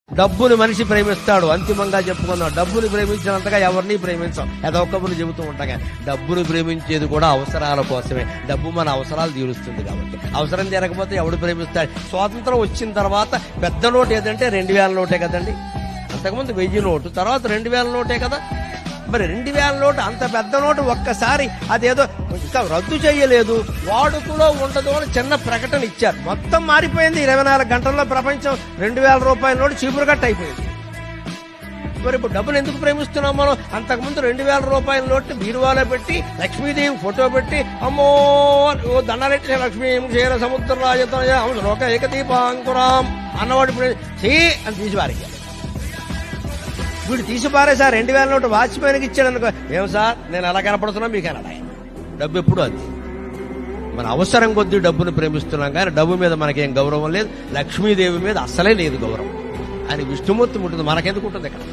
డబ్బుని మనిషి ప్రేమిస్తాడు. అంతిమంగా చెప్పుకున్నాం, డబ్బుని ప్రేమించినంతగా ఎవరిని ప్రేమించాం. ఏదొక్కబులు చెబుతూ ఉంటాగా, డబ్బుని ప్రేమించేది కూడా అవసరాల కోసమే. డబ్బు మన అవసరాలు తీరుస్తుంది కాబట్టి. అవసరం తీరకపోతే ఎవడు ప్రేమిస్తాడు? స్వాతంత్రం వచ్చిన తర్వాత పెద్ద నోటు ఏదంటే 2000 నోటే కదండి. అంతకుముందు 1000 నోటు, తర్వాత 2000 నోటే కదా. మరి 2000 నోటు, అంత పెద్ద నోటు ఒక్కసారి అదేదో ఇంకా రద్దు చేయలేదు, వాడుకలో ఉండదు అని చిన్న ప్రకటన ఇచ్చారు. మొత్తం మారిపోయింది. 24 గంటల్లో ప్రపంచం 2000 రూపాయల నోటు చీపురు కట్ట అయిపోయింది. మరి ఇప్పుడు డబ్బులు ఎందుకు ప్రేమిస్తున్నాం మనం? అంతకుముందు 2000 రూపాయల నోట్ని బీరువాలో పెట్టి లక్ష్మీదేవి ఫోటో పెట్టి అమ్మో దండాలెట్టి లక్ష్మీ క్షీర సముద్ర రాజలోక ఏకదీపాంకురాం అన్నవాడు ఇప్పుడు చీ అని తీసి పారేయాలి. వీడు తీసి పారేసారి 2000 నోటు వాచ్మెన్కి ఇచ్చాడు అనుకో, ఏం సార్ నేను ఎలా కనపడుతున్నా మీకు అలా. డబ్బు ఎప్పుడు అది మన అవసరం కొద్దీ డబ్బును ప్రేమిస్తున్నాం, కానీ డబ్బు మీద మనకేం గౌరవం లేదు. లక్ష్మీదేవి మీద అస్సలే లేదు గౌరవం. అని విష్ణుమూర్తి ఉంటుంది, మనకెందుకు ఉంటుంది ఇక్కడ?